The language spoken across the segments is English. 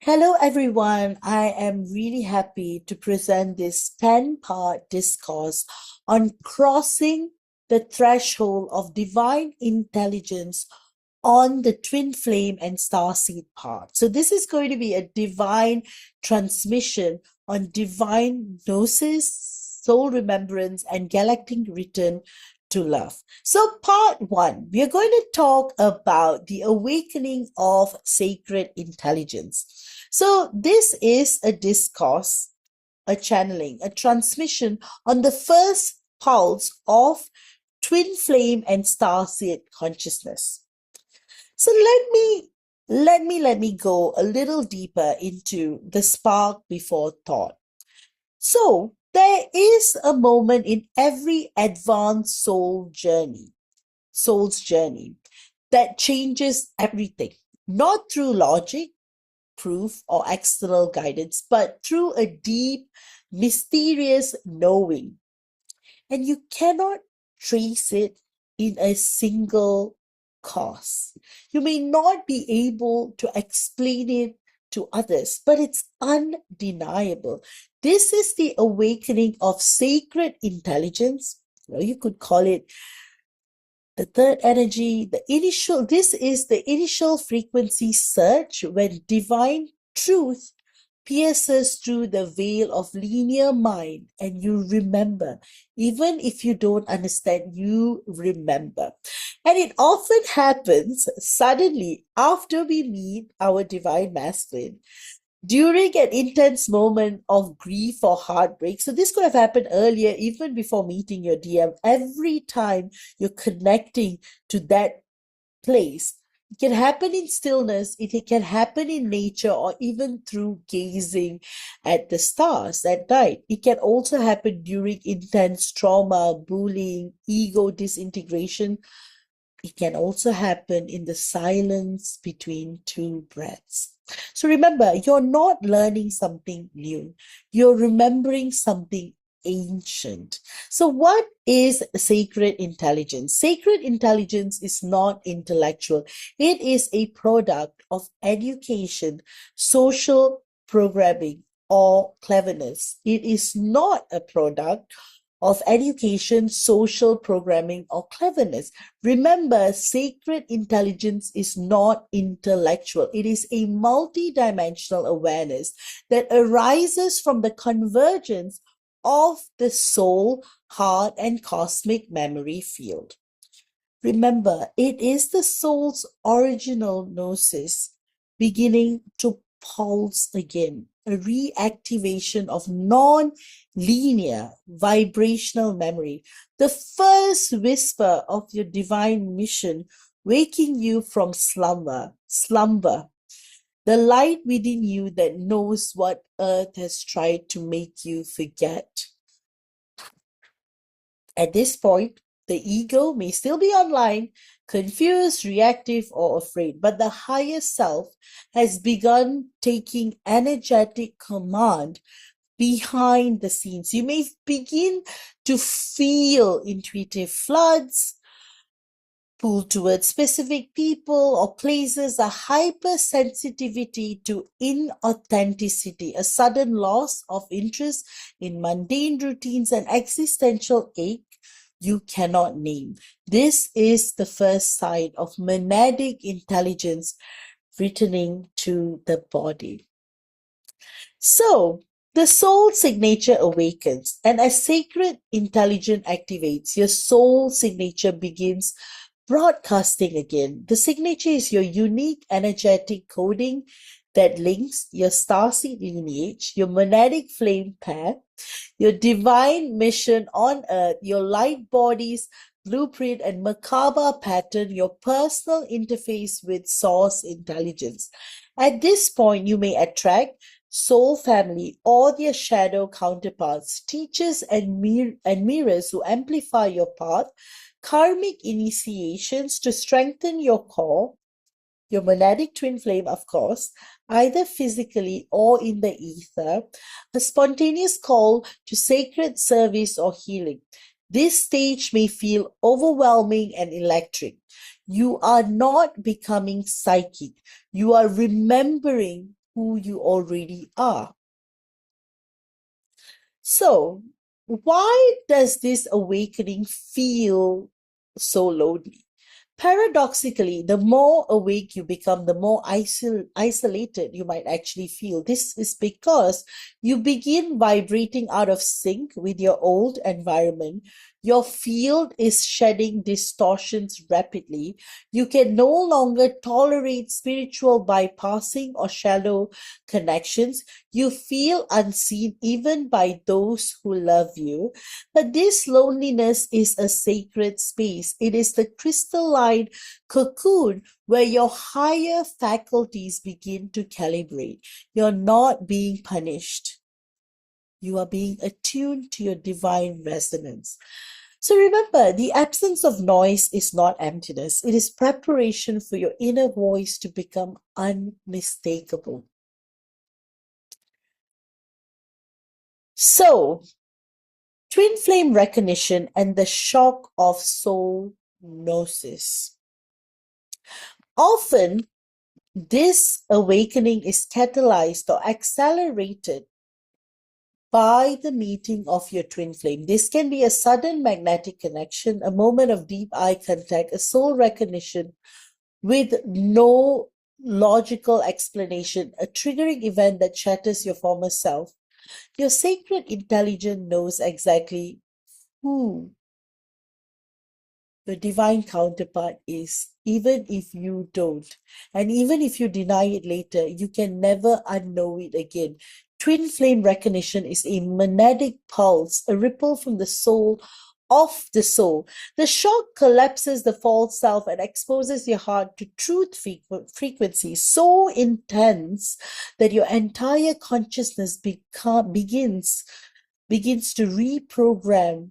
Hello, everyone. I am really happy to present this 10-part discourse on crossing the threshold of divine intelligence on the twin flame and starseed part. So this is going to be a divine transmission on divine gnosis, soul remembrance, and galactic return to love. So part one, we are going to talk about the awakening of sacred intelligence. So this is a discourse, a channeling, a transmission on the first pulse of twin flame and starseed consciousness. So let me go a little deeper into the spark before thought. So there is a moment in every advanced soul's journey that changes everything, not through logic, proof, or external guidance, but through a deep, mysterious knowing. And you cannot trace it in a single cause. You may not be able to explain it to others, but it's undeniable. This is the awakening of sacred intelligence. You could call it the third energy, this is the initial frequency surge when divine truth pierces through the veil of linear mind and you remember. Even if you don't understand, you remember. And it often happens suddenly after we meet our divine masculine, during an intense moment of grief or heartbreak. So this could have happened earlier, even before meeting your DM. Every time you're connecting to that place, it can happen in stillness, it can happen in nature, or even through gazing at the stars at night. It can also happen during intense trauma, bullying, ego disintegration. It can also happen in the silence between two breaths. So remember, you're not learning something new. You're remembering something ancient. So what is sacred intelligence? Sacred intelligence is not intellectual. It is a product of education, social programming, or cleverness. It is not a product of education, social programming, or cleverness. Remember, sacred intelligence is not intellectual. It is a multidimensional awareness that arises from the convergence of the soul, heart, and cosmic memory field. Remember, it is the soul's original gnosis beginning to pulse again, a reactivation of non-linear vibrational memory, the first whisper of your divine mission, waking you from slumber, the light within you that knows what earth has tried to make you forget. At this point, the ego may still be online, confused, reactive, or afraid, but the higher self has begun taking energetic command behind the scenes. You may begin to feel intuitive floods, pull towards specific people or places, a hypersensitivity to inauthenticity, a sudden loss of interest in mundane routines, and existential ache you cannot name. This is the first sign of monadic intelligence returning to the body. So, the soul signature awakens, and as sacred intelligence activates, your soul signature begins broadcasting again. The signature is your unique energetic coding that links your starseed lineage, your monadic flame path, your divine mission on earth, your light body's blueprint and Merkaba pattern, your personal interface with source intelligence. At this point, you may attract soul family or their shadow counterparts, teachers and mirrors who amplify your path, karmic initiations to strengthen your core, your monadic twin flame, of course, either physically or in the ether, a spontaneous call to sacred service or healing. This stage may feel overwhelming and electric. You are not becoming psychic. You are remembering who you already are. So, why does this awakening feel so lonely? Paradoxically, the more awake you become, the more isolated you might actually feel. This is because you begin vibrating out of sync with your old environment. Your field is shedding distortions rapidly. You can no longer tolerate spiritual bypassing or shallow connections. You feel unseen even by those who love you. But this loneliness is a sacred space. It is the crystalline cocoon where your higher faculties begin to calibrate. You're not being punished. You are being attuned to your divine resonance. So remember, the absence of noise is not emptiness. It is preparation for your inner voice to become unmistakable. So, twin flame recognition and the shock of soul gnosis. Often, this awakening is catalyzed or accelerated by the meeting of your twin flame. This can be a sudden magnetic connection, a moment of deep eye contact, a soul recognition with no logical explanation, a triggering event that shatters your former self. Your sacred intelligence knows exactly who the divine counterpart is, even if you don't. And even if you deny it later, you can never unknow it again. Twin flame recognition is a monadic pulse, a ripple from the soul of the soul. The shock collapses the false self and exposes your heart to truth frequency so intense that your entire consciousness begins to reprogram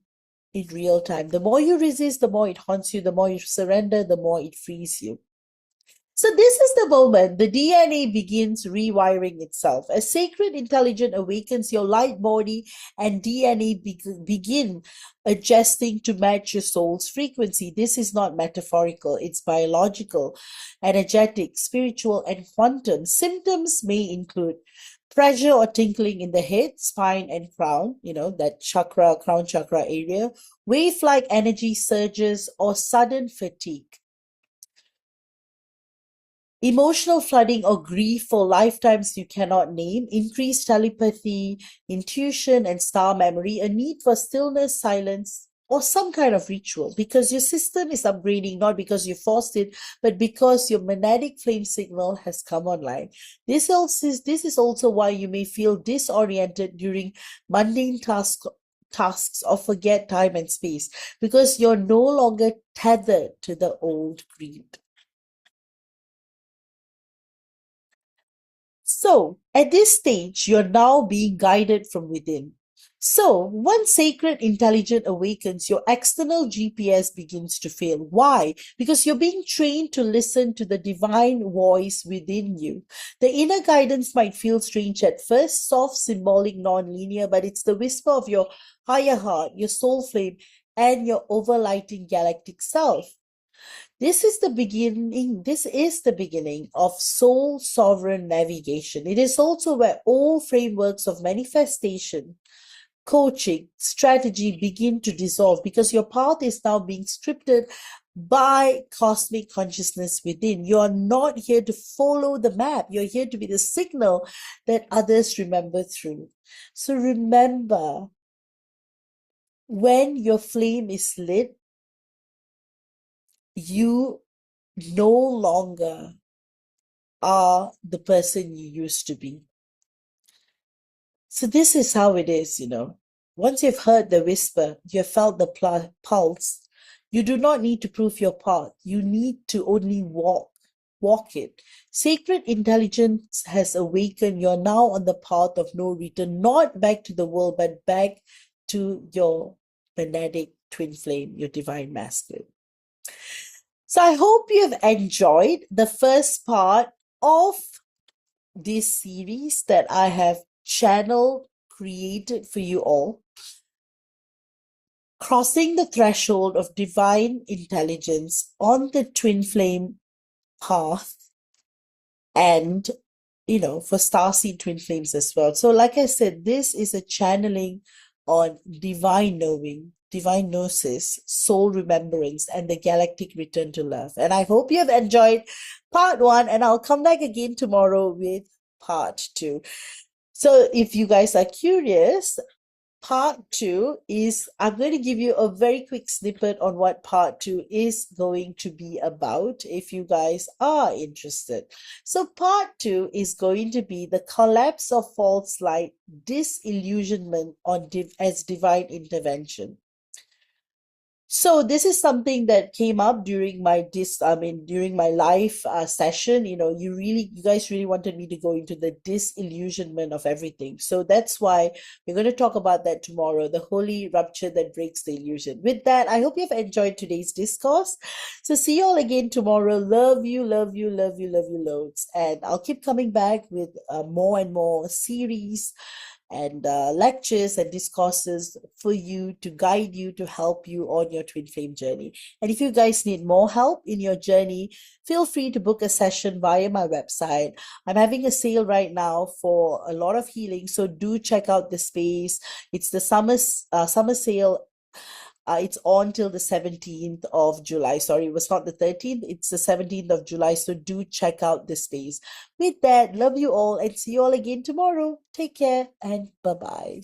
in real time. The more you resist, the more it haunts you. The more you surrender, the more it frees you. So this is the moment the DNA begins rewiring itself. As sacred intelligence awakens, your light body and DNA begin adjusting to match your soul's frequency. This is not metaphorical, it's biological, energetic, spiritual, and quantum. Symptoms may include pressure or tingling in the head, spine, and crown, that chakra, crown chakra area, wave-like energy surges, or sudden fatigue. Emotional flooding or grief for lifetimes you cannot name, increased telepathy, intuition, and star memory, a need for stillness, silence, or some kind of ritual, because your system is upgrading, not because you forced it, but because your monadic flame signal has come online. This is also why you may feel disoriented during mundane tasks or forget time and space, because you're no longer tethered to the old greed. So, at this stage, you're now being guided from within. So, once sacred intelligence awakens, your external GPS begins to fail. Why? Because you're being trained to listen to the divine voice within you. The inner guidance might feel strange at first, soft, symbolic, non-linear, but it's the whisper of your higher heart, your soul flame, and your overlighting galactic self. This is the beginning of soul sovereign navigation. It is also where all frameworks of manifestation, coaching, strategy begin to dissolve, because your path is now being scripted by cosmic consciousness within. You are not here to follow the map. You're here to be the signal that others remember through. So remember, when your flame is lit, you no longer are the person you used to be. So this is how it is, Once you've heard the whisper, you've felt the pulse, you do not need to prove your path. You need to only walk it. Sacred intelligence has awakened. You're now on the path of no return, not back to the world, but back to your monadic twin flame, your divine masculine. So I hope you have enjoyed the first part of this series that I have created for you all. Crossing the threshold of divine intelligence on the twin flame path and for Starseed Twin Flames as well. So, like I said, this is a channeling on divine knowing, divine gnosis, soul remembrance, and the galactic return to love. And I hope you have enjoyed part one, and I'll come back again tomorrow with part two. So, if you guys are curious, part two is I'm going to give you a very quick snippet on what part two is going to be about if you guys are interested. So, part two is going to be the collapse of false light, disillusionment on as divine intervention. So this is something that came up during during my live session. You guys really wanted me to go into the disillusionment of everything. So that's why we're going to talk about that tomorrow, the holy rupture that breaks the illusion. With that, I hope you've enjoyed today's discourse. So see you all again tomorrow. Love you, love you, love you, love you loads. And I'll keep coming back with more and more series and lectures and discourses for you to guide you, to help you on your twin flame journey. And if you guys need more help in your journey, feel free to book a session via my website. I'm having a sale right now for a lot of healing, so do check out the space. It's the summer sale. It's on till the 17th of July. Sorry, it was not the 13th. It's the 17th of July. So do check out the space. With that, love you all and see you all again tomorrow. Take care and bye-bye.